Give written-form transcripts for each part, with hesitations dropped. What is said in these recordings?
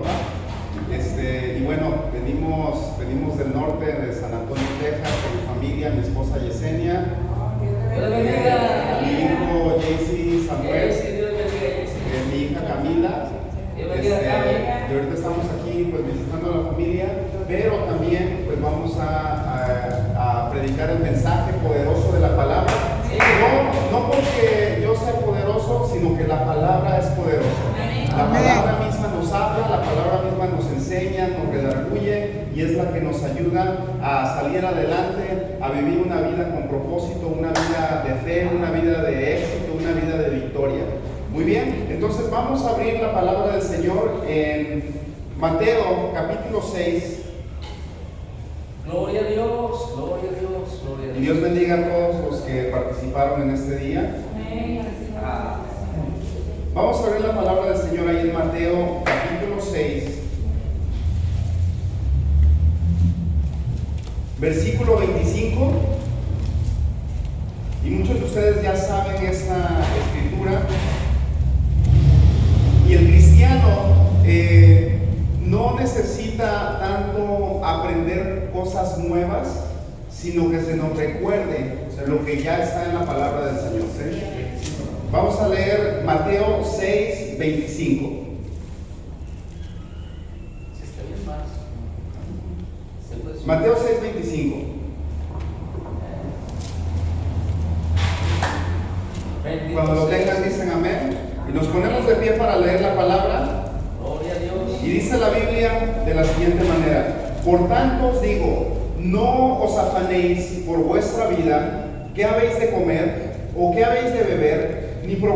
papá. Y bueno, venimos del norte, de San Antonio, Texas, con mi familia, mi esposa Yesenia, mi hijo JC Samuel, mi hija Camila. Y ahorita estamos aquí pues visitando a la familia, pero también pues vamos a predicar el mensaje poderoso de la palabra. No porque yo sea poderoso, sino que la palabra es poderosa. La palabra misma nos habla, la palabra misma nos enseña, nos redarguye y es la que nos ayuda a salir adelante, a vivir una vida con propósito, una vida de fe, una vida de éxito, una vida de victoria. Muy bien, entonces vamos a abrir la palabra del Señor en Mateo capítulo 6. Gloria a Dios, gloria a Dios, gloria a Dios. Y Dios bendiga a todos los que participaron en este día. Vamos a abrir la palabra del Señor ahí en Mateo capítulo 6, versículo 25. Y muchos de ustedes ya saben esta escritura. Y el cristiano no necesita tanto aprender cosas nuevas, sino que se nos recuerde lo que ya está en la palabra del Señor. ¿Sí? Vamos a leer Mateo 6, 25. Mateo 6, 25. Cuando lo tengan dicen amén. Y nos ponemos de pie para leer la palabra. Gloria a Dios. Y dice la Biblia de la siguiente manera: por tanto os digo, no os afanéis por vuestra vida, qué habéis de comer o qué habéis de beber, ni por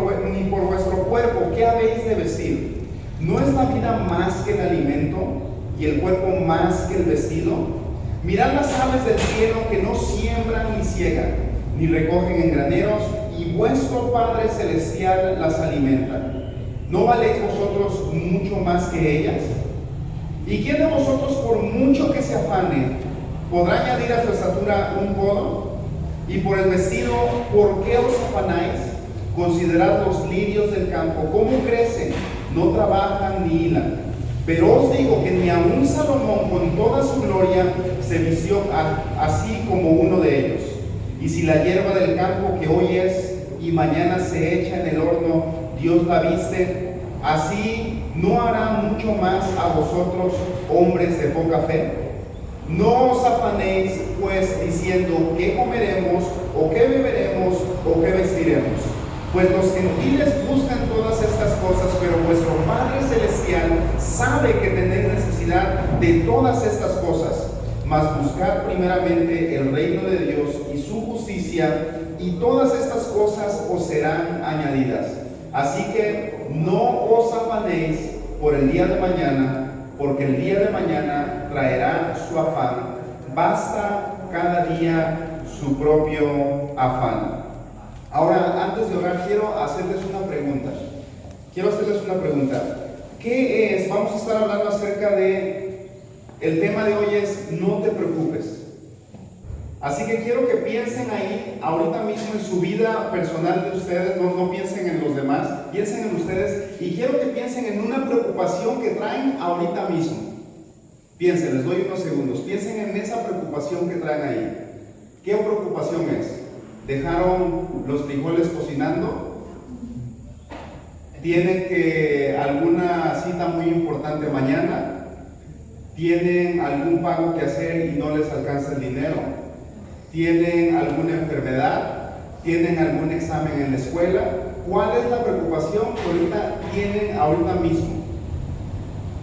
vuestro cuerpo, qué habéis de vestir. ¿No es la vida más que el alimento y el cuerpo más que el vestido? Mirad las aves del cielo, que no siembran ni ciegan, ni recogen en graneros, y vuestro Padre Celestial las alimenta. ¿No valéis vosotros mucho más que ellas? ¿Y quién de vosotros, por mucho que se afane, podrá añadir a su estatura un codo? Y por el vestido, ¿por qué os afanáis? Considerad los lirios del campo, cómo crecen, no trabajan ni hilan. Pero os digo que ni aun Salomón con toda su gloria se vistió así como uno de ellos. Y si la hierba del campo, que hoy es y mañana se echa en el horno, Dios la viste, así no hará mucho más a vosotros, hombres de poca fe. No os afanéis pues diciendo qué comeremos o qué beberemos o qué vestiremos, pues los gentiles buscan todas estas cosas, pero vuestro Padre Celestial sabe que tenéis necesidad de todas estas cosas. Mas buscad primeramente el reino de Dios y su justicia, y todas estas cosas os serán añadidas. Así que no os afanéis por el día de mañana, porque el día de mañana traerá su afán. Basta cada día su propio afán. Ahora, antes de orar, quiero hacerles una pregunta. ¿Qué es? Vamos a estar hablando acerca de... El tema de hoy es no te preocupes. Así que quiero que piensen ahí, ahorita mismo, en su vida personal de ustedes. No piensen en los demás, piensen en ustedes. Y quiero que piensen en una preocupación que traen ahorita mismo. Piensen, les doy unos segundos. Piensen en esa preocupación que traen ahí. ¿Qué preocupación es? ¿Dejaron los frijoles cocinando? ¿Tienen alguna cita muy importante mañana? ¿Tienen algún pago que hacer y no les alcanza el dinero? ¿Tienen alguna enfermedad? ¿Tienen algún examen en la escuela? ¿Cuál es la preocupación que ahorita tienen ahorita mismo?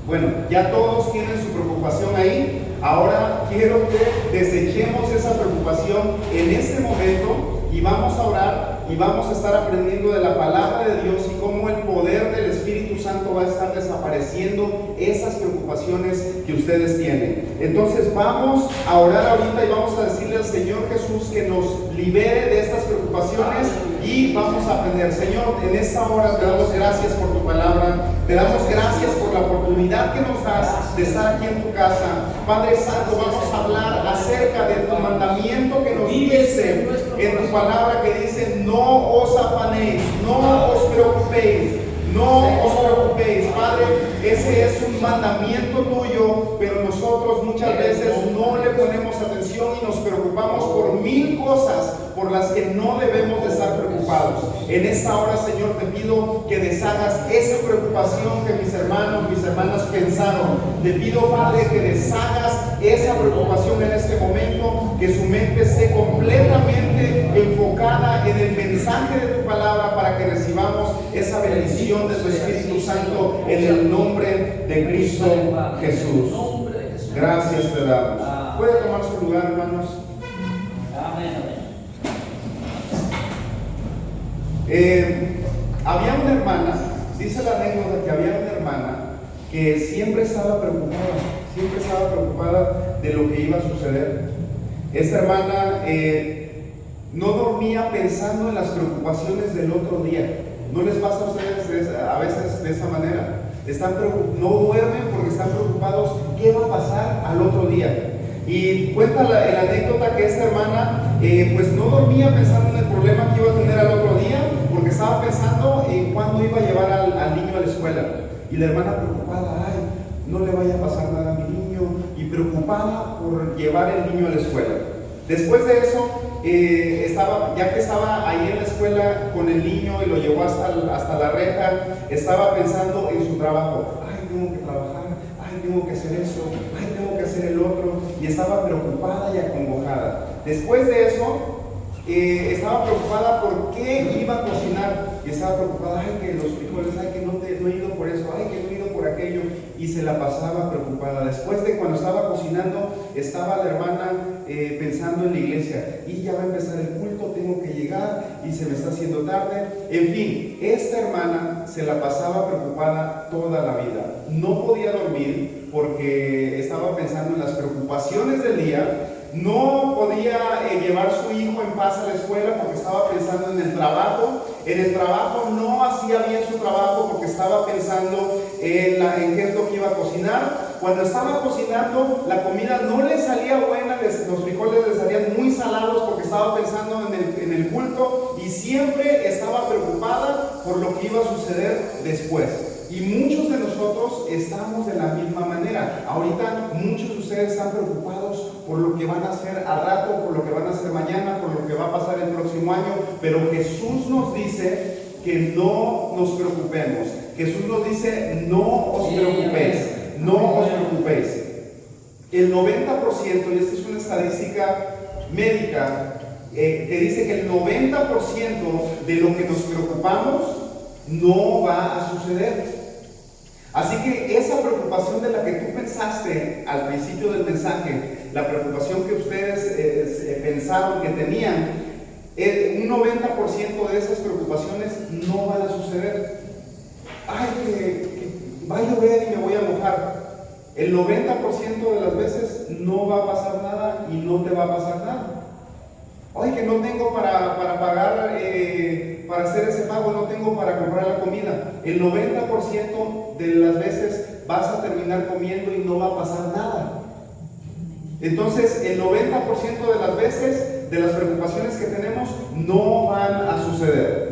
Bueno, ya todos tienen su preocupación ahí. Ahora quiero que desechemos esa preocupación en este momento y vamos a orar y vamos a estar aprendiendo de la palabra de Dios y cómo el poder del Espíritu Santo va a estar desapareciendo esas preocupaciones que ustedes tienen. Entonces vamos a orar ahorita y vamos a decirle al Señor Jesús que nos libere de estas preocupaciones y vamos a aprender. Señor, en esta hora te damos gracias por tu palabra, te damos gracias por la oportunidad que nos das de estar aquí en tu casa. Padre Santo, vamos a hablar acerca de tu mandamiento que nos dice en tu palabra, que dice: no os afanéis, no os preocupéis. No os preocupéis, Padre, ese es un mandamiento tuyo, pero nosotros muchas veces no le ponemos atención y nos preocupamos por mil cosas por las que no debemos de estar preocupados. En esta hora, Señor, te pido que deshagas esa preocupación que mis hermanos, mis hermanas pensaron. Te pido, Padre, que deshagas esa preocupación en este momento, que su mente esté completamente enfocada en el mensaje de tu palabra para que recibamos esa bendición de tu Espíritu Santo en el nombre de Cristo Jesús. Gracias te damos. ¿Puede tomar su lugar, hermanos? Amén. Había una hermana, dice la anécdota que había una hermana que siempre estaba preocupada de lo que iba a suceder. Esta hermana no dormía pensando en las preocupaciones del otro día. ¿No les pasa a ustedes a veces de esa manera? No duermen porque están preocupados qué va a pasar al otro día. Y cuenta la anécdota que esta hermana pues no dormía pensando en el problema que iba a tener al otro día, porque estaba pensando en cuándo iba a llevar al niño a la escuela. Y la hermana preocupada, ay, no le vaya a pasar nada a mi niño, y preocupada por llevar el niño a la escuela. Después de eso, ya que estaba ahí en la escuela con el niño y lo llevó hasta la reja, estaba pensando en su trabajo. Ay, tengo que trabajar, ay, tengo que hacer eso, ay, tengo que hacer el otro, y estaba preocupada y acongojada. Después de eso, estaba preocupada por qué iba a cocinar, y estaba preocupada, ay, que los frijoles, ay, que no he ido por eso, ay, que no he ido por aquello, y se la pasaba preocupada. Después de cuando estaba cocinando, estaba la hermana pensando en la iglesia, y ya va a empezar el culto, tengo que llegar, y se me está haciendo tarde. En fin, esta hermana se la pasaba preocupada toda la vida. No podía dormir porque estaba pensando en las preocupaciones del día. No podía llevar a su hijo en paz a la escuela porque estaba pensando en el trabajo. En el trabajo no hacía bien su trabajo porque estaba pensando en qué es lo que iba a cocinar. Cuando estaba cocinando, la comida no le salía buena, los frijoles le salían muy salados porque estaba pensando en el culto, y siempre estaba preocupada por lo que iba a suceder después. Y muchos de nosotros estamos de la misma manera. Ahorita muchos de ustedes están preocupados por lo que van a hacer al rato, por lo que van a hacer mañana, por lo que va a pasar el próximo año. Pero Jesús nos dice que no nos preocupemos. Jesús nos dice, no os preocupéis, no os preocupéis. El 90%, y esta es una estadística médica, que dice que el 90% de lo que nos preocupamos no va a suceder. Así que esa preocupación de la que tú pensaste al principio del mensaje, la preocupación que ustedes pensaron que tenían, un 90% de esas preocupaciones no van a suceder. Ay, que va a llover y me voy a mojar. El 90% de las veces no va a pasar nada y no te va a pasar nada. Ay, que no tengo para pagar, para hacer ese pago, no tengo para comprar la comida. El 90% de las veces vas a terminar comiendo y no va a pasar nada. Entonces, el 90% de las veces, de las preocupaciones que tenemos, no van a suceder.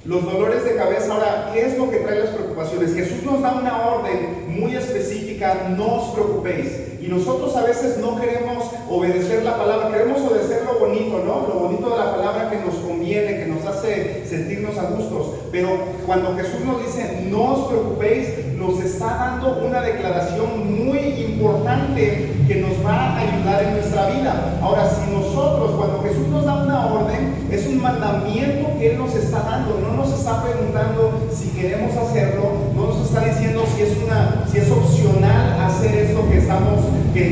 Los dolores de cabeza. Ahora, ¿qué es lo que trae las preocupaciones? Jesús nos da una orden muy específica: no os preocupéis. Y nosotros a veces no queremos obedecer la palabra, queremos obedecer lo bonito, ¿no? Lo bonito de la palabra que nos conviene, que nos hace sentirnos a gustos. Pero cuando Jesús nos dice, no os preocupéis, nos está dando una declaración muy importante que nos va a ayudar en nuestra vida. Ahora, si nosotros, cuando Jesús nos da una orden, es un mandamiento que Él nos está dando, no nos está preguntando si queremos hacerlo, no nos está diciendo si es opcional hacer esto que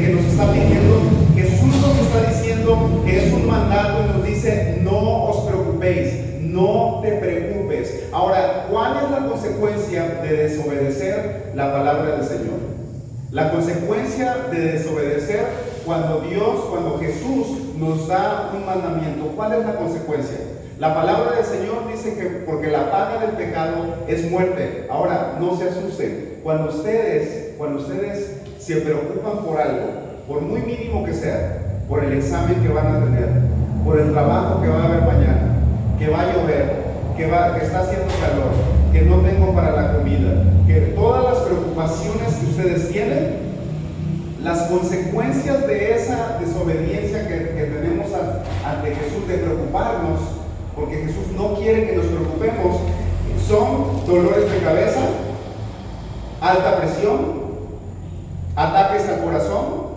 nos está pidiendo. Jesús nos está diciendo que es un mandato y nos dice, no os preocupéis, no te preocupes. Ahora, ¿cuál es la consecuencia de desobedecer la palabra del Señor? La consecuencia de desobedecer cuando Jesús nos da un mandamiento, ¿cuál es la consecuencia? La palabra del Señor dice que porque la paga del pecado es muerte. Ahora, no se asusten. Cuando ustedes se preocupan por algo, por muy mínimo que sea, por el examen que van a tener, por el trabajo que va a haber mañana, que va a llover, que está haciendo calor, que no tengo para la comida, que todas las preocupaciones que ustedes tienen, las consecuencias de esa desobediencia que tenemos ante Jesús, de preocuparnos, porque Jesús no quiere que nos preocupemos, son dolores de cabeza, alta presión, ataques al corazón,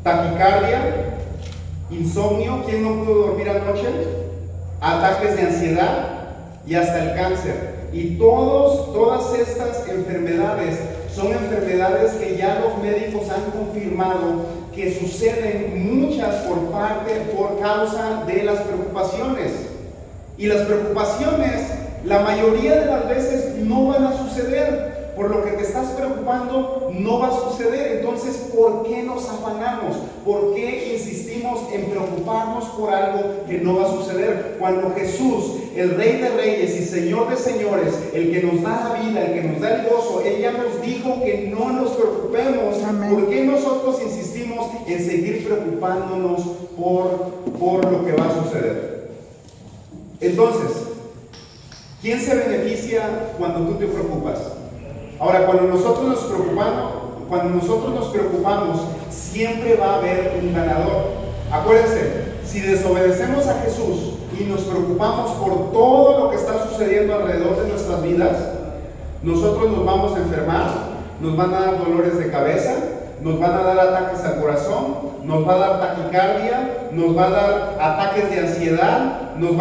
taquicardia, insomnio, ¿quién no pudo dormir anoche? Ataques de ansiedad y hasta el cáncer. Y todas estas enfermedades son enfermedades que ya los médicos han confirmado que suceden muchas por causa de las preocupaciones. Y las preocupaciones, la mayoría de las veces, no van a suceder. Por lo que te estás preocupando, no va a suceder. Entonces, ¿por qué nos afanamos? ¿Por qué insistimos en preocuparnos por algo que no va a suceder? Cuando Jesús, el Rey de Reyes y Señor de Señores, el que nos da la vida, el que nos da el gozo, Él ya nos dijo que no nos preocupemos. Amén. ¿Por qué nosotros insistimos en seguir preocupándonos por lo que va a suceder? Entonces, ¿quién se beneficia cuando tú te preocupas? Ahora, cuando nosotros nos preocupamos, siempre va a haber un ganador. Acuérdense, si desobedecemos a Jesús y nos preocupamos por todo lo que está sucediendo alrededor de nuestras vidas, nosotros nos vamos a enfermar, nos van a dar dolores de cabeza, nos van a dar ataques al corazón, nos va a dar taquicardia, nos va a dar ataques de ansiedad, nos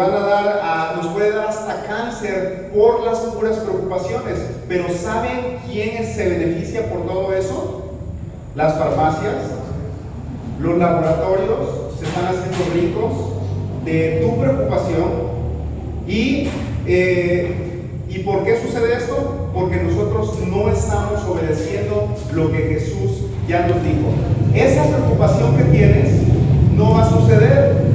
puede dar hasta cáncer por las puras preocupaciones. Pero ¿saben quién se beneficia por todo eso? Las farmacias, los laboratorios se están haciendo ricos de tu preocupación. ¿Y por qué sucede esto? Porque nosotros no estamos obedeciendo lo que Jesús ya nos dijo. Esa preocupación que tienes no va a suceder.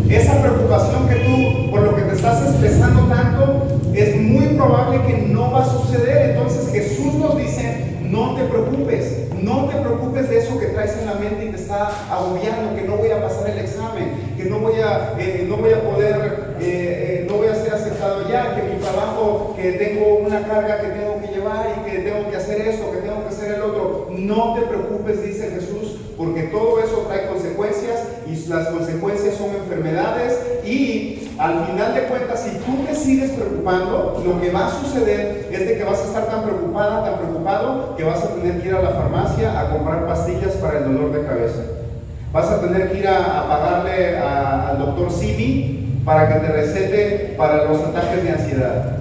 Esa preocupación que tú, por lo que te estás estresando tanto, es muy probable que no va a suceder. Entonces Jesús nos dice, no te preocupes de eso que traes en la mente y te está agobiando, que no voy a pasar el examen, que no voy a ser aceptado ya, que mi trabajo, que tengo una carga que tengo que llevar y que tengo que hacer esto, que tengo que hacer el otro. No te preocupes, dice Jesús, porque todo eso trae consecuencias y las consecuencias son enfermedades. Y al final de cuentas, si tú te sigues preocupando, lo que va a suceder es de que vas a estar tan preocupado, que vas a tener que ir a la farmacia a comprar pastillas para el dolor de cabeza. Vas a tener que ir a pagarle al doctor Simi para que te recete para los ataques de ansiedad.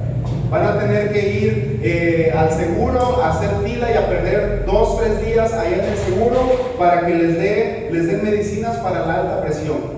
Van a tener que ir al seguro a hacer fila y a perder 2-3 días ahí en el seguro para que les den medicinas para la alta presión.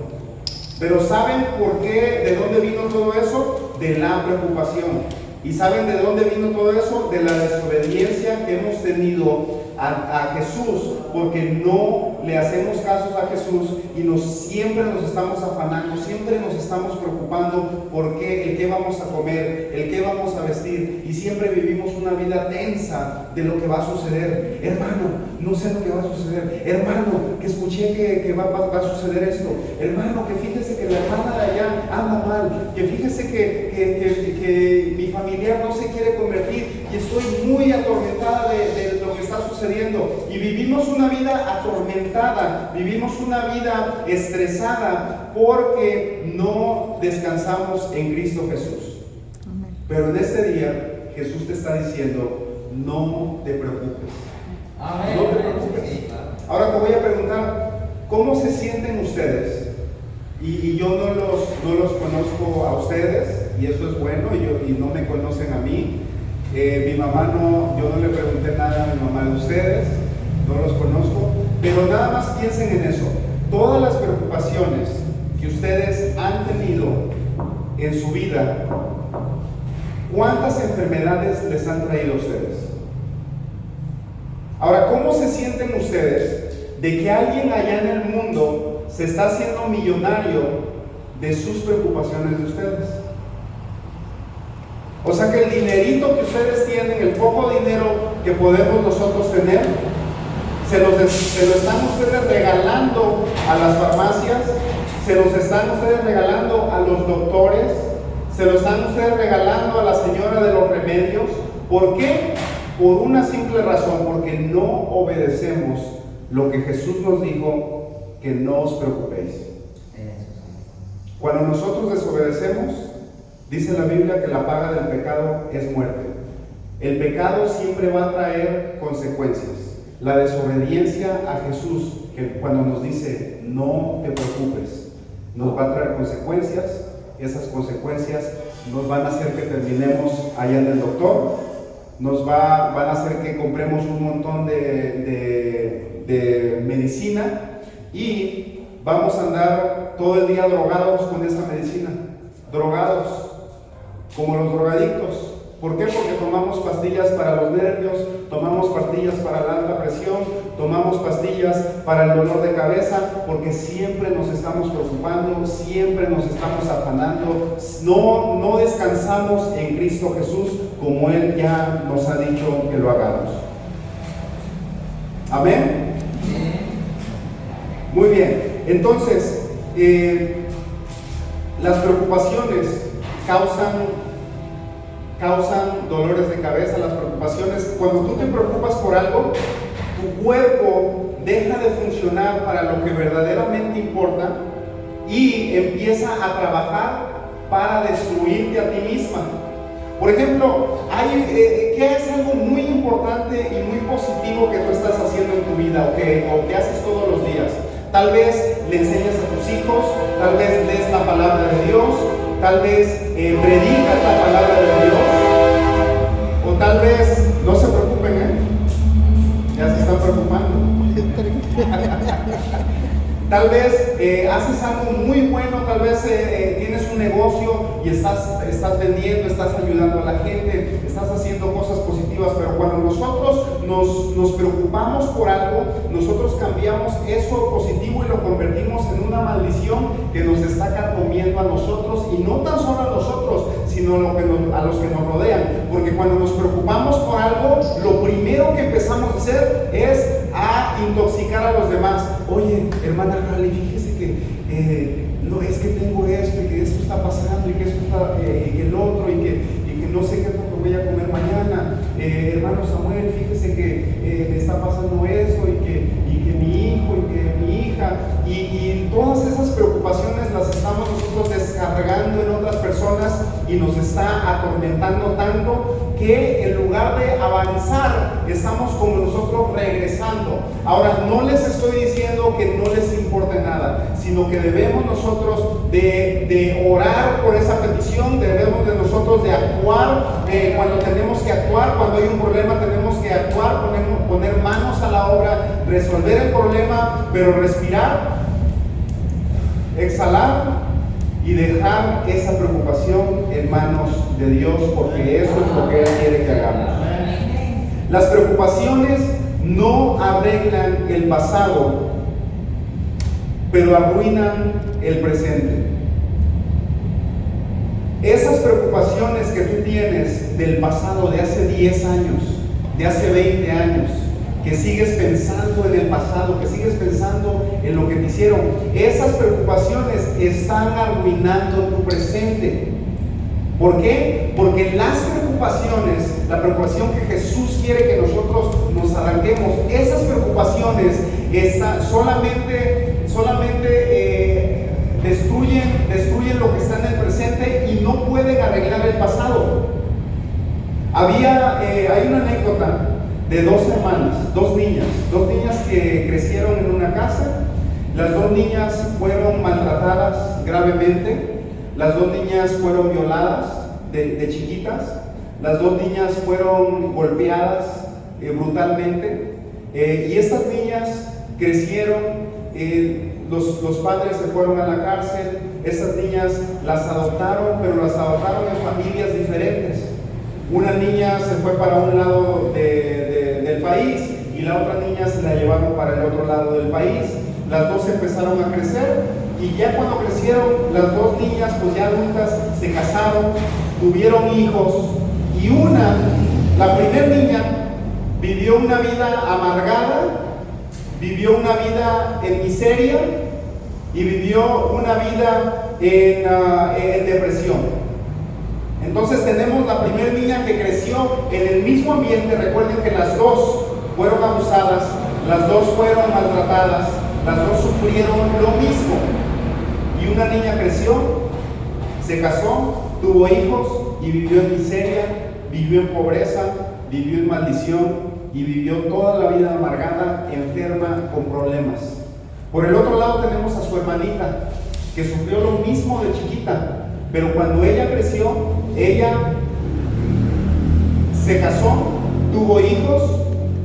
Pero ¿saben por qué? ¿De dónde vino todo eso? De la preocupación. ¿Y saben de dónde vino todo eso? De la desobediencia que hemos tenido a Jesús, porque no le hacemos caso a Jesús y siempre nos estamos afanando, siempre nos estamos preocupando por qué, el qué vamos a comer, el qué vamos a vestir, y siempre vivimos una vida tensa de lo que va a suceder. Hermano, no sé lo que va a suceder. Hermano, que escuché que va a suceder esto. Hermano, que fíjese que la hermana de allá anda mal, que fíjese que mi familiar no se quiere convertir y estoy muy atormentada de lo que está sucediendo. Y vivimos una vida atormentada, vivimos una vida estresada porque no descansamos en Cristo Jesús. Pero en este día Jesús te está diciendo, no te preocupes. Amén. No te preocupes. Ahora te voy a preguntar, ¿cómo se sienten ustedes? Y yo no los conozco a ustedes, y eso es bueno, y no me conocen a mí. Mi mamá yo no le pregunté nada a mi mamá de ustedes, no los conozco, pero nada más piensen en eso. Todas las preocupaciones que ustedes han tenido en su vida, ¿cuántas enfermedades les han traído a ustedes? Ahora, ¿cómo se sienten ustedes de que alguien allá en el mundo se está haciendo millonario de sus preocupaciones de ustedes? O sea que el dinerito que ustedes tienen, el poco dinero que podemos nosotros tener, se lo están ustedes regalando a las farmacias, se los están ustedes regalando a los doctores, Se lo están ustedes regalando a la señora de los remedios. ¿Por qué? Por una simple razón, porque no obedecemos lo que Jesús nos dijo, que no os preocupéis. Cuando nosotros desobedecemos, dice la Biblia que la paga del pecado es muerte. El pecado siempre va a traer consecuencias. La desobediencia a Jesús, que cuando nos dice no te preocupes, nos va a traer consecuencias. Esas consecuencias nos van a hacer que terminemos allá en el doctor, van a hacer que compremos un montón de medicina y vamos a andar todo el día drogados con esa medicina, drogados, como los drogadictos. ¿Por qué? Porque tomamos pastillas para los nervios, tomamos pastillas para la alta presión, tomamos pastillas para el dolor de cabeza, porque siempre nos estamos preocupando, siempre nos estamos afanando, no descansamos en Cristo Jesús como Él ya nos ha dicho que lo hagamos. ¿Amén? Muy bien, entonces, las preocupaciones causan dolores de cabeza. Las preocupaciones, cuando tú te preocupas por algo, tu cuerpo deja de funcionar para lo que verdaderamente importa y empieza a trabajar para destruirte a ti misma. Por ejemplo, ¿qué es algo muy importante y muy positivo que tú estás haciendo en tu vida o que haces todos los días? Tal vez le enseñas a tus hijos, tal vez lees la palabra de Dios, tal vez predicas la palabra de Dios, o tal vez, no se preocupen, ya se están preocupando. Tal vez haces algo muy bueno, tal vez tienes un negocio y estás vendiendo, estás ayudando a la gente, estás haciendo cosas positivas, pero cuando nosotros nos preocupamos por algo, nosotros cambiamos eso positivo y lo convertimos en una maldición que nos está carcomiendo a nosotros, y no tan solo a nosotros, sino a los que nos rodean, porque cuando nos preocupamos por algo, lo primero que empezamos a hacer es a intoxicar a los demás. Oye, hermana Rally, fíjese que no, es que tengo esto, y que esto está pasando, y que esto está, y que el otro, y que no sé qué es lo que voy a comer mañana. Hermano Samuel, fíjese que me está pasando esto, y que mi hijo, y que mi hija, y todas esas preocupaciones las estamos nosotros descargando en otras personas, y nos está atormentando tanto que en lugar de avanzar, estamos como nosotros regresando. Ahora, no les estoy diciendo que no les importe nada, sino que debemos nosotros de orar por esa petición, debemos de nosotros de actuar cuando tenemos que actuar, cuando hay un problema tenemos que actuar, poner manos a la obra, resolver el problema, pero respirar, exhalar y dejar esa preocupación en manos de Dios, porque eso es lo que Él quiere que hagamos. Las preocupaciones no arreglan el pasado, pero arruinan el presente. Esas preocupaciones que tú tienes del pasado, de hace 10 años, de hace 20 años, que sigues pensando en el pasado, que sigues pensando en lo que te hicieron, esas preocupaciones están arruinando tu presente. ¿Por qué? Porque las preocupaciones, la preocupación que Jesús quiere que nosotros nos arranquemos, esas preocupaciones solamente destruyen lo que está en el presente y no pueden arreglar el pasado. Hay una anécdota de dos hermanas, dos niñas que crecieron en una casa. Las dos niñas fueron maltratadas gravemente, las dos niñas fueron violadas de chiquitas, las dos niñas fueron golpeadas brutalmente, y estas niñas crecieron, los padres se fueron a la cárcel, estas niñas las adoptaron, pero las adoptaron en familias diferentes. Una niña se fue para un lado del país y la otra niña se la llevaron para el otro lado del país. Las dos empezaron a crecer y ya cuando crecieron, las dos niñas, pues ya adultas, se casaron, tuvieron hijos, y la primera niña, vivió una vida amargada, vivió una vida en miseria y vivió una vida en depresión. Entonces tenemos la primera niña que creció en el mismo ambiente. Recuerden que las dos fueron abusadas, las dos fueron maltratadas, las dos sufrieron lo mismo. Y una niña creció, se casó, tuvo hijos y vivió en miseria, vivió en pobreza, vivió en maldición y vivió toda la vida amargada, enferma, con problemas. Por el otro lado tenemos a su hermanita, que sufrió lo mismo de chiquita, pero cuando ella creció, ella se casó, tuvo hijos,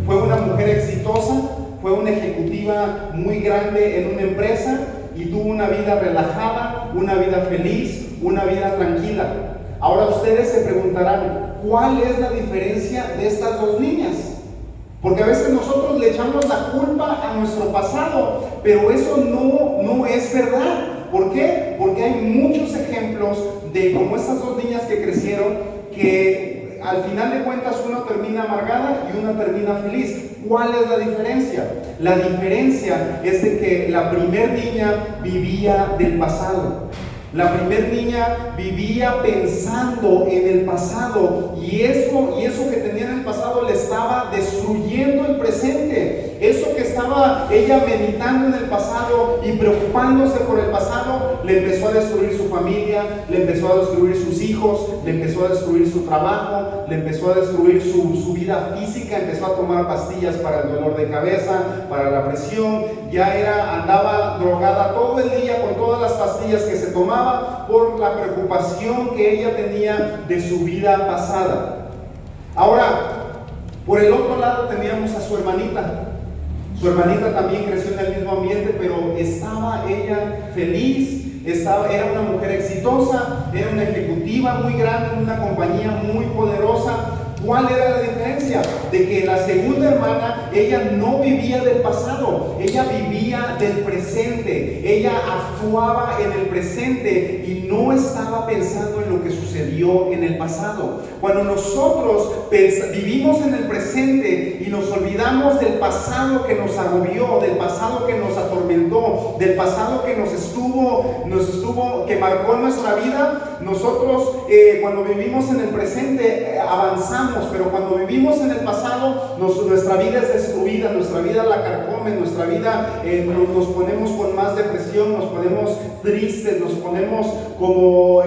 fue una mujer exitosa, fue una ejecutiva muy grande en una empresa y tuvo una vida relajada, una vida feliz, una vida tranquila. Ahora ustedes se preguntarán, ¿cuál es la diferencia de estas dos niñas? Porque a veces nosotros le echamos la culpa a nuestro pasado, pero eso no es verdad. ¿Por qué? Porque hay muchos ejemplos de como estas dos niñas que crecieron, que al final de cuentas una termina amargada y una termina feliz. ¿Cuál es la diferencia? La diferencia es de que la primer niña vivía del pasado. La primer niña vivía pensando en el pasado y eso que tenía en el pasado le estaba destruyendo el presente. Eso que estaba ella meditando en el pasado y preocupándose por el pasado, le empezó a destruir su familia, le empezó a destruir sus hijos, le empezó a destruir su trabajo, le empezó a destruir su vida física, empezó a tomar pastillas para el dolor de cabeza, para la presión, andaba drogada todo el día con todas las pastillas que se tomaba por la preocupación que ella tenía de su vida pasada. Ahora, por el otro lado teníamos a su hermanita. Su hermanita también creció en el mismo ambiente, pero estaba ella feliz, era una mujer exitosa, era una ejecutiva muy grande en una compañía muy poderosa. ¿Cuál era la diferencia? De que la segunda hermana, ella no vivía del pasado, ella vivía del presente, ella actuaba en el presente y no estaba pensando en lo que sucedió en el pasado. Cuando nosotros vivimos en el presente y nos olvidamos del pasado que nos agobió, del pasado que nos atormentó, del pasado que que marcó nuestra vida, nosotros cuando vivimos en el presente avanzamos, pero cuando vivimos en el pasado nuestra vida es destruida, nuestra vida la carcome, nuestra vida nos ponemos con más depresión, nos ponemos tristes, nos ponemos como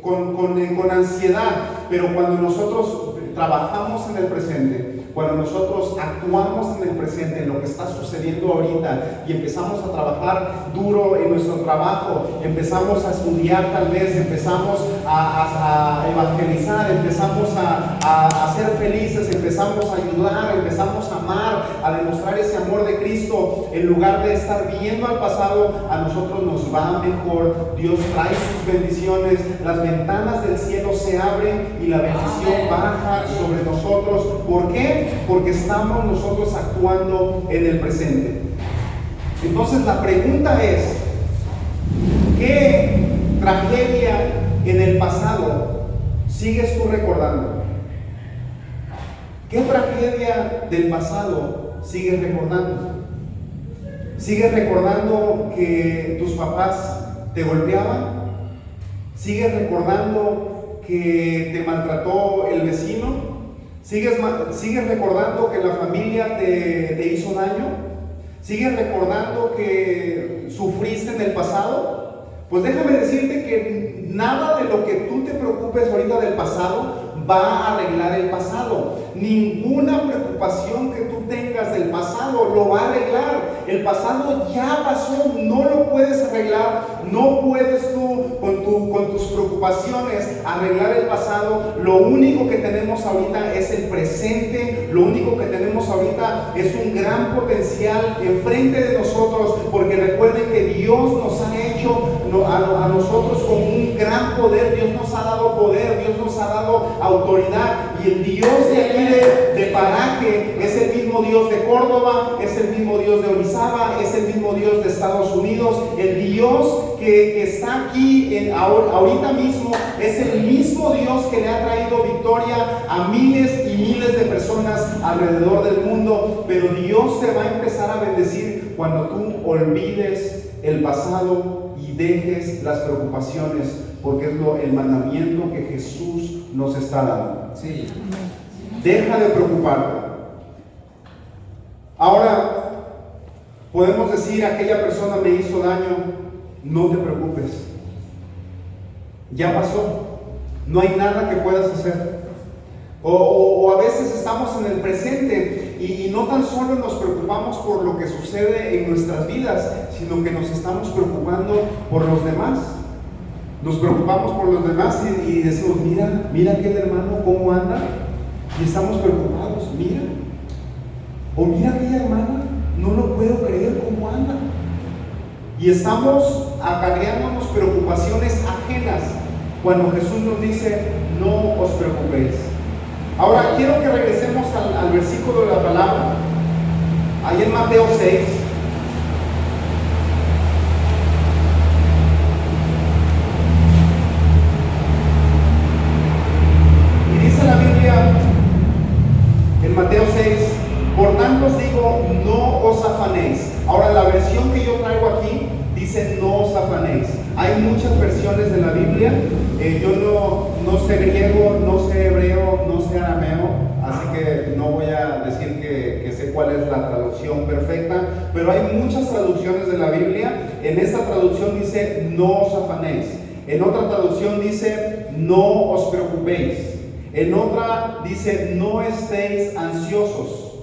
con ansiedad. Pero cuando nosotros trabajamos en el presente, cuando nosotros actuamos en el presente, en lo que está sucediendo ahorita, y empezamos a trabajar duro en nuestro trabajo, empezamos a estudiar tal vez, empezamos a evangelizar, empezamos a ser felices, empezamos a ayudar, empezamos a amar, a demostrar ese amor de Cristo, en lugar de estar viendo al pasado, a nosotros nos va mejor. Dios trae sus bendiciones, las ventanas del cielo se abren y la bendición baja sobre nosotros. ¿Por qué? Porque estamos nosotros actuando en el presente. Entonces la pregunta es, ¿qué tragedia en el pasado sigues tú recordando? ¿Qué tragedia del pasado sigues recordando? ¿Sigues recordando que tus papás te golpeaban? ¿Sigues recordando que te maltrató el vecino? ¿Sigues recordando que la familia te hizo daño? ¿Sigues recordando que sufriste en el pasado? Pues déjame decirte que nada de lo que tú te preocupes ahorita del pasado va a arreglar el pasado. Ninguna preocupación que tú tengas del pasado lo va a arreglar. El pasado ya pasó, no lo puedes arreglar. No puedes tú con tus preocupaciones arreglar el pasado. Lo único que tenemos ahorita es el presente. Lo único que tenemos ahorita es un gran potencial enfrente de nosotros, porque recuerden que Dios nos ha hecho a nosotros con un gran poder. Dios nos ha dado poder, Dios nos ha dado autoridad, y el Dios de aquí de Paraje es el mismo Dios de Córdoba, es el mismo Dios de Orizaba, es el mismo Dios de Estados Unidos. El Dios que está aquí ahorita mismo es el mismo Dios que le ha traído victoria a miles y miles de personas alrededor del mundo. Pero Dios te va a empezar a bendecir cuando tú olvides el pasado y dejes las preocupaciones, porque es el mandamiento que Jesús nos está dando. Sí. Deja de preocuparte. Ahora, podemos decir, aquella persona me hizo daño, no te preocupes. Ya pasó. No hay nada que puedas hacer. O a veces estamos en el presente y no tan solo nos preocupamos por lo que sucede en nuestras vidas, sino que nos estamos preocupando por los demás. Nos preocupamos por los demás y decimos, mira aquel hermano cómo anda, y estamos preocupados, mira. O mira aquella hermana, no lo puedo creer cómo anda. Y estamos acarreándonos preocupaciones ajenas, cuando Jesús nos dice, no os preocupéis. Ahora quiero que regresemos al versículo de la palabra, ahí en Mateo 6. Y dice la Biblia en Mateo 6, por tanto os digo, no os afanéis. Ahora la versión que yo traigo aquí dice, no os afanéis. Hay muchas versiones de la Biblia. Yo no sé griego, no sé hebreo, no sé arameo, así que no voy a decir que sé cuál es la traducción perfecta, pero hay muchas traducciones de la Biblia. En esta traducción dice, no os afanéis. En otra traducción dice, no os preocupéis. En otra dice, no estéis ansiosos,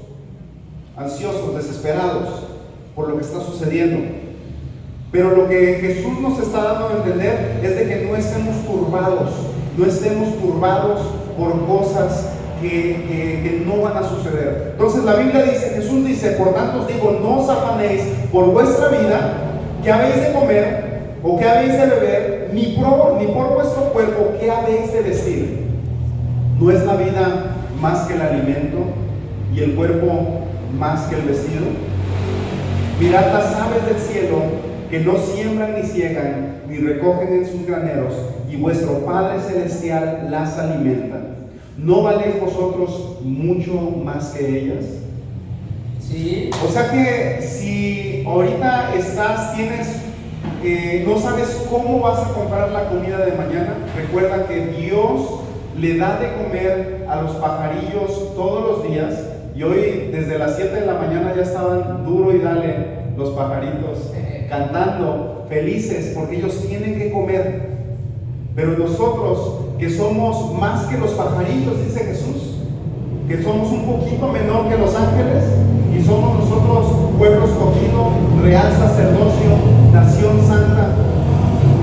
desesperados por lo que está sucediendo. Pero lo que Jesús nos está dando a entender es de que no estemos turbados por cosas que no van a suceder. Entonces la Biblia dice, Jesús dice, por tanto os digo, no os afanéis por vuestra vida, qué habéis de comer o qué habéis de beber, ni por vuestro cuerpo, qué habéis de vestir. ¿No es la vida más que el alimento y el cuerpo más que el vestido? Mirad las aves del cielo, que no siembran ni ciegan, ni recogen en sus graneros, y vuestro Padre Celestial las alimenta. ¿No valéis vosotros mucho más que ellas? Sí. O sea que si ahorita no sabes cómo vas a comprar la comida de mañana, recuerda que Dios le da de comer a los pajarillos todos los días, y hoy desde las 7 de la mañana ya estaban duro y dale los pajaritos cantando, felices, porque ellos tienen que comer. Pero nosotros, que somos más que los pajaritos, dice Jesús, que somos un poquito menor que los ángeles, y somos nosotros pueblo escogido, real sacerdocio, nación santa,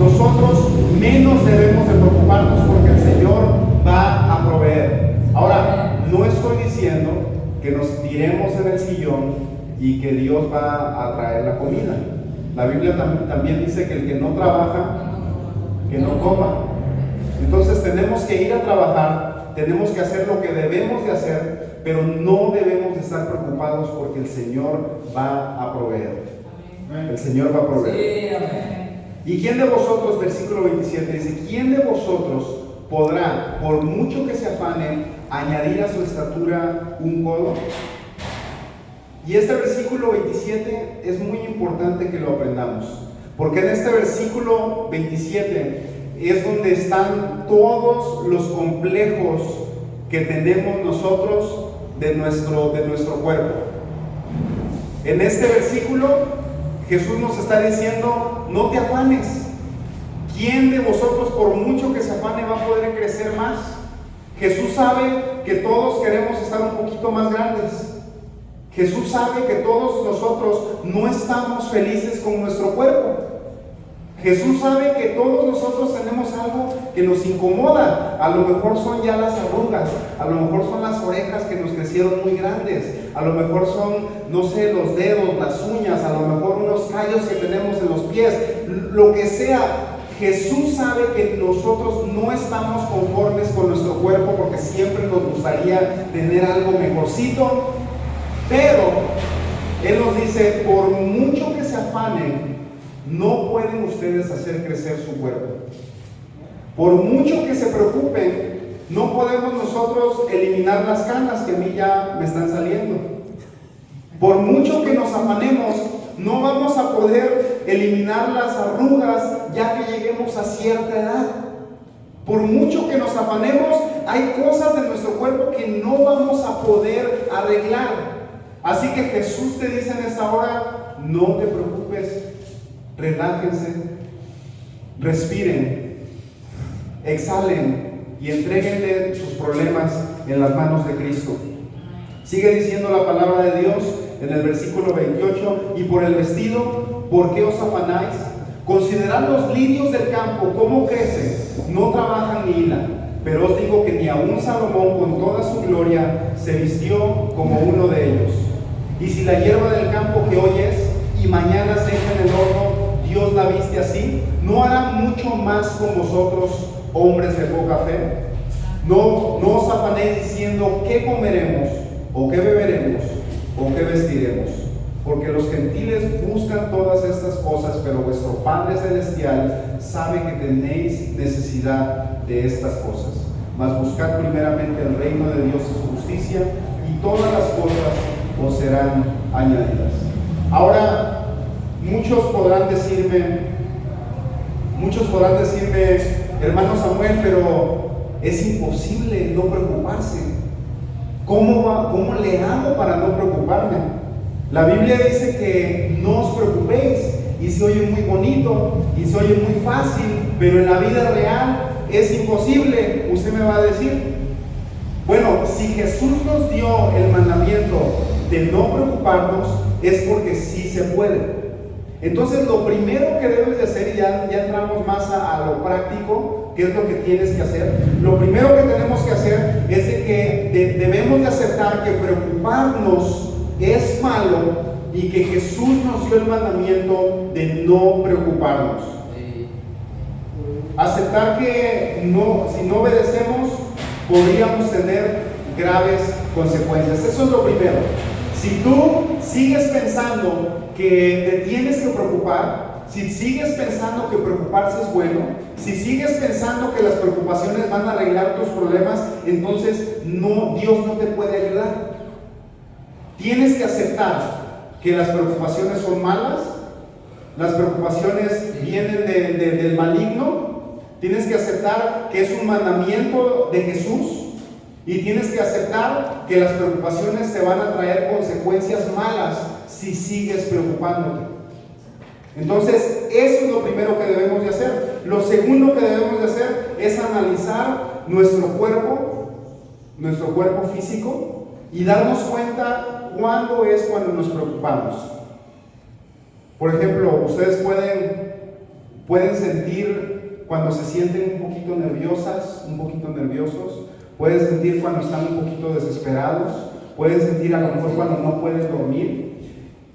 nosotros menos debemos de preocuparnos, porque el Señor va a proveer. Ahora, no estoy diciendo que nos tiremos en el sillón y que Dios va a traer la comida. La Biblia también dice que el que no trabaja, que no coma. Entonces tenemos que ir a trabajar, tenemos que hacer lo que debemos de hacer, pero no debemos de estar preocupados, porque el Señor va a proveer. El Señor va a proveer. Sí, amén. ¿Y quién de vosotros, versículo 27, dice, quién de vosotros podrá, por mucho que se afane, añadir a su estatura un codo? Y este versículo 27 es muy importante que lo aprendamos, porque en este versículo 27 es donde están todos los complejos que tenemos nosotros de nuestro cuerpo. En este versículo Jesús nos está diciendo, no te afanes. ¿Quién de vosotros, por mucho que se afane, va a poder crecer más? Jesús sabe que todos queremos estar un poquito más grandes. Jesús sabe que todos nosotros no estamos felices con nuestro cuerpo. Jesús sabe que todos nosotros tenemos algo que nos incomoda. A lo mejor son ya las arrugas, a lo mejor son las orejas que nos crecieron muy grandes, a lo mejor son, no sé, los dedos, las uñas, a lo mejor unos callos que tenemos en los pies, lo que sea. Jesús sabe que nosotros no estamos conformes con nuestro cuerpo, porque siempre nos gustaría tener algo mejorcito. Pero Él nos dice, por mucho que se afanen, no pueden ustedes hacer crecer su cuerpo. Por mucho que se preocupen, no podemos nosotros eliminar las canas que a mí ya me están saliendo. Por mucho que nos afanemos, no vamos a poder eliminar las arrugas ya que lleguemos a cierta edad. Por mucho que nos afanemos, hay cosas de nuestro cuerpo que no vamos a poder arreglar. Así que Jesús te dice en esta hora, no te preocupes, relájense, respiren, exhalen y entréguenle sus problemas en las manos de Cristo. Sigue diciendo la palabra de Dios en el versículo 28, y por el vestido, ¿por qué os afanáis? Considerad los lirios del campo, cómo crecen, no trabajan ni hilan, pero os digo que ni aun Salomón con toda su gloria se vistió como uno de ellos. Y si la hierba del campo que hoy es y mañana se echa en el horno, Dios la viste así, ¿no hará mucho más con vosotros, hombres de poca fe? No os afanéis diciendo qué comeremos, o qué beberemos, o qué vestiremos, porque los gentiles buscan todas estas cosas, pero vuestro Padre Celestial sabe que tenéis necesidad de estas cosas. Mas buscad primeramente el reino de Dios y su justicia, y todas las cosas os serán añadidas. Ahora, muchos podrán decirme, hermano Samuel, pero es imposible no preocuparse. ¿Cómo le hago para no preocuparme? La Biblia dice que no os preocupéis, y se oye muy bonito, y se oye muy fácil, pero en la vida real es imposible. Usted me va a decir, bueno, si Jesús nos dio el mandamiento de no preocuparnos, es porque sí se puede. Entonces lo primero que debes de hacer, y ya entramos más a lo práctico, ¿qué es lo que tienes que hacer? Lo primero que tenemos que hacer es de que debemos de aceptar que preocuparnos es malo y que Jesús nos dio el mandamiento de no preocuparnos. Aceptar que si no obedecemos podríamos tener graves consecuencias. Eso es lo primero. Si tú sigues pensando que te tienes que preocupar, si sigues pensando que preocuparse es bueno, si sigues pensando que las preocupaciones van a arreglar tus problemas, entonces Dios no te puede ayudar. Tienes que aceptar que las preocupaciones son malas, las preocupaciones vienen del maligno. Tienes que aceptar que es un mandamiento de Jesús, y tienes que aceptar que las preocupaciones te van a traer consecuencias malas si sigues preocupándote. Entonces, eso es lo primero que debemos de hacer. Lo segundo que debemos de hacer es analizar nuestro cuerpo físico, y darnos cuenta cuándo es cuando nos preocupamos. Por ejemplo, ustedes pueden sentir cuando se sienten un poquito nerviosas, un poquito nerviosos. Pueden sentir cuando están un poquito desesperados. Pueden sentir a lo mejor cuando no pueden dormir.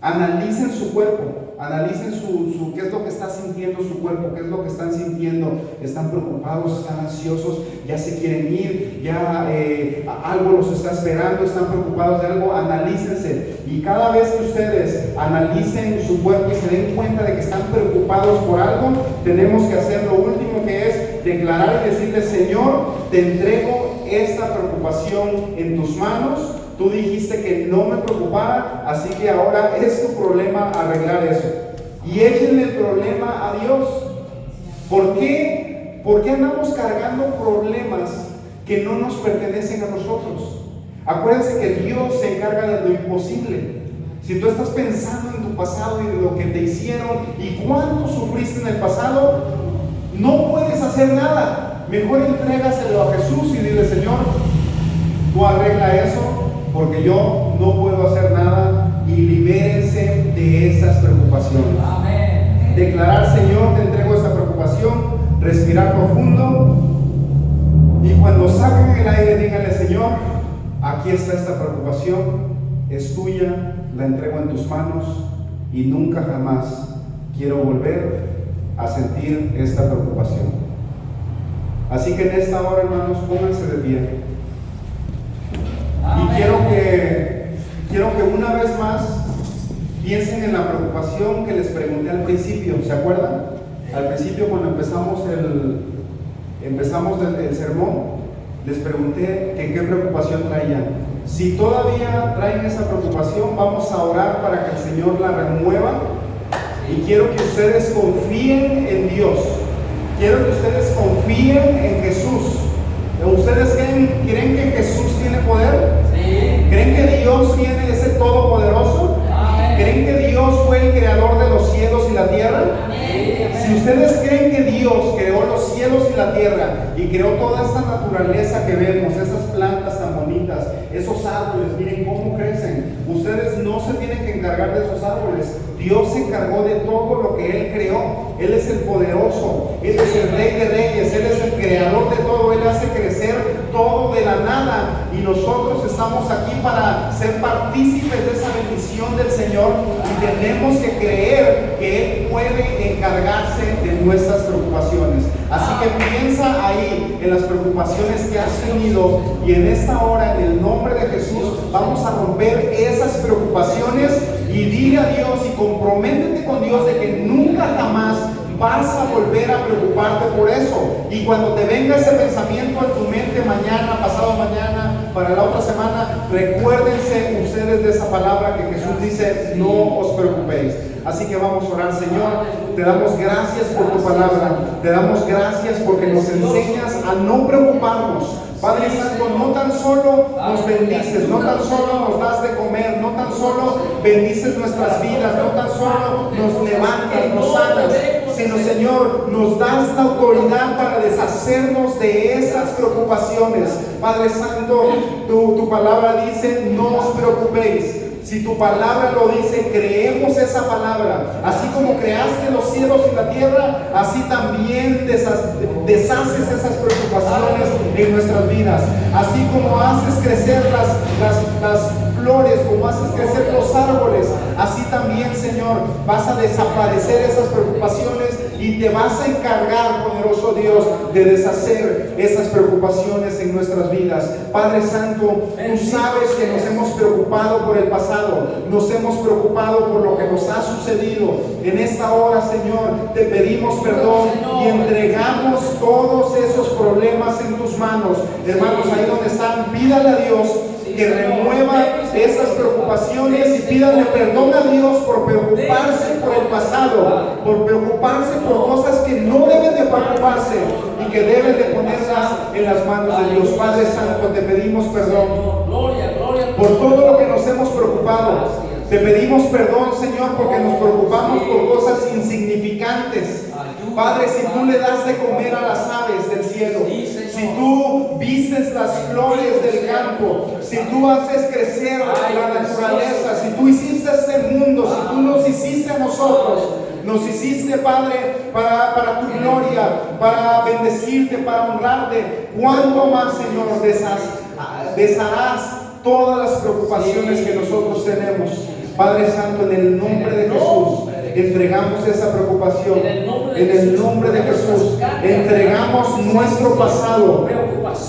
Analicen su cuerpo, analicen qué es lo que está sintiendo su cuerpo, qué es lo que están sintiendo. Están preocupados, están ansiosos, ya se quieren ir, ya algo los está esperando, están preocupados de algo. Analícense, y cada vez que ustedes analicen su cuerpo y se den cuenta de que están preocupados por algo, tenemos que hacer lo último, que es declarar y decirle: Señor, te entrego esta preocupación en tus manos. Tú dijiste que no me preocupara, así que ahora es tu problema arreglar eso. Y échenle el problema a Dios. ¿Por qué? ¿Por qué andamos cargando problemas que no nos pertenecen a nosotros? Acuérdense que Dios se encarga de lo imposible. Si tú estás pensando en tu pasado y de lo que te hicieron y cuánto sufriste en el pasado, no puedes hacer nada. Mejor entrégaselo a Jesús y dile: Señor, tú arregla eso, porque yo no puedo hacer nada, y libérense de esas preocupaciones. Amén. Declarar: Señor, te entrego esta preocupación, respirar profundo, y cuando saquen el aire, díganle: Señor, aquí está esta preocupación, es tuya, la entrego en tus manos, y nunca jamás quiero volver a sentir esta preocupación. Así que en esta hora, hermanos, pónganse de pie. Y quiero que una vez más piensen en la preocupación que les pregunté al principio. ¿Se acuerdan? Al principio, cuando empezamos el sermón, les pregunté que qué preocupación traían. Si todavía traen esa preocupación, vamos a orar para que el Señor la remueva Y quiero que ustedes confíen en Dios. Quiero que ustedes confíen en Jesús. ¿Ustedes creen que Jesús tiene poder? Sí. ¿Creen que Dios tiene ese todopoderoso? Amén. ¿Creen que Dios fue el creador de los cielos y la tierra? Amén. Si ustedes creen que Dios creó los cielos y la tierra y creó toda esta naturaleza que vemos, esas plantas tan bonitas, esos árboles, miren cómo crecen, ustedes no se tienen que encargar de esos árboles. Dios se encargó de todo lo que Él creó. Él es el poderoso, Él es el Rey de Reyes, Él es el creador de todo. Él hace crecer todo de la nada, y nosotros estamos aquí para ser partícipes de esa bendición del Señor, y tenemos que creer que Él puede encargarse de nuestras preocupaciones. Así que piensa ahí en las preocupaciones que has tenido, y en esta hora, en el nombre de Jesús, vamos a romper esas preocupaciones, y dile a Dios y comprométete con Dios de que nunca jamás vas a volver a preocuparte por eso. Y cuando te venga ese pensamiento en tu mente mañana, pasado mañana, para la otra semana, recuérdense ustedes de esa palabra que Jesús dice: no os preocupéis. Así que vamos a orar. Señor, te damos gracias por tu palabra, te damos gracias porque nos enseñas a no preocuparnos. Padre Santo, no tan solo nos bendices, no tan solo nos das de comer, no tan solo bendices nuestras vidas, no tan solo nos levantas, nos sanas, sino, Señor, nos das la autoridad para deshacernos de esas preocupaciones. Padre Santo, tu palabra dice: no os preocupéis. Si tu palabra lo dice, creemos esa palabra. Así como creaste los cielos y la tierra, así también deshaces esas preocupaciones en nuestras vidas. Así como haces crecer las flores, como haces crecer los árboles, así también, Señor, vas a desaparecer esas preocupaciones y te vas a encargar, poderoso Dios, de deshacer esas preocupaciones en nuestras vidas. Padre Santo, tú sabes que nos hemos preocupado por el pasado, nos hemos preocupado por lo que nos ha sucedido. En esta hora, Señor, te pedimos perdón y entregamos todos esos problemas en tus manos. Hermanos, ahí donde están, pídale a Dios que remueva esas preocupaciones y pídanle perdón a Dios por preocuparse por el pasado, por preocuparse por cosas que no deben de preocuparse y que deben de ponerlas en las manos de Dios. Padre Santo, te pedimos perdón por todo lo que nos hemos preocupado. Te pedimos perdón, Señor, porque nos preocupamos por cosas insignificantes. Padre, si tú le das de comer a las aves del cielo, si tú vistes las flores del campo, si tú haces crecer la naturaleza, si tú hiciste este mundo, si tú nos hiciste a nosotros, nos hiciste, Padre, para tu gloria, para bendecirte, para honrarte, ¿cuánto más, Señor, desharás todas las preocupaciones que nosotros tenemos? Padre Santo, en el nombre de Jesús, entregamos esa preocupación. En el nombre de Jesús, entregamos nuestro pasado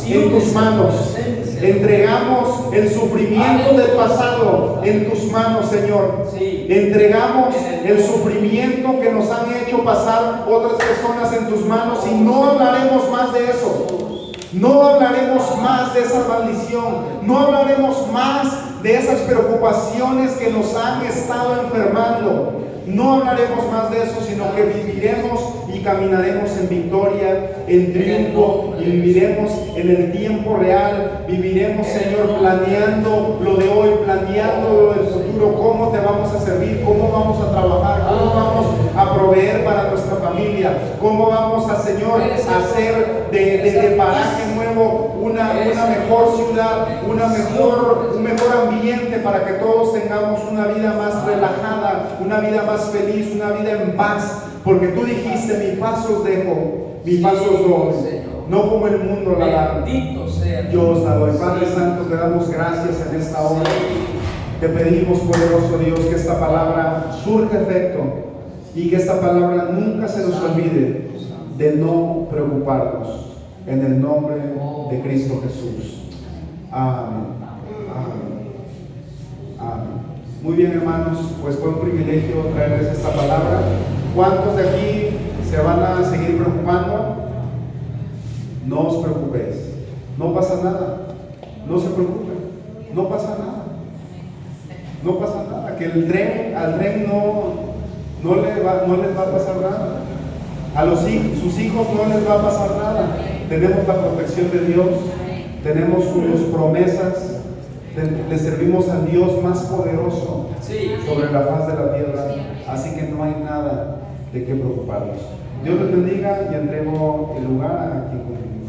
en tus manos. Entregamos el sufrimiento del pasado en tus manos, Señor. Entregamos el sufrimiento que nos han hecho pasar otras personas en tus manos, y no hablaremos más de eso. No hablaremos más de esa maldición. No hablaremos más de esas preocupaciones que nos han estado enfermando. No hablaremos más de eso, sino que viviremos y caminaremos en victoria, en triunfo, y viviremos en el tiempo real. Viviremos, Señor, planeando lo de hoy, planeando lo del futuro, cómo te vamos a servir, cómo vamos a trabajar, cómo vamos a proveer para nuestra familia, cómo vamos a, Señor, hacer de paraje nuevo una mejor ciudad, un mejor ambiente, para que todos tengamos una vida más relajada, una vida más feliz, una vida en paz, porque tú dijiste: mi paz os dejo, mi paz os doy, no como el mundo la da, yo os la doy. Padre Santo, te damos gracias en esta hora. Te pedimos, poderoso Dios, que esta palabra surja efecto, y que esta palabra nunca se nos olvide de no preocuparnos, en el nombre de Cristo Jesús. Amén. Amén. Amén. Muy bien, hermanos, pues fue un privilegio traerles esta palabra. ¿Cuántos de aquí se van a seguir preocupando? No os preocupéis, no pasa nada, no se preocupen, no pasa nada, no pasa nada. Que al tren no les va a pasar nada. A sus hijos no les va a pasar nada. Tenemos la protección de Dios, tenemos sus promesas, le servimos al Dios más poderoso sobre la faz de la tierra, así que no hay nada de qué preocuparnos. Dios les bendiga y entrego el lugar a quien continúe.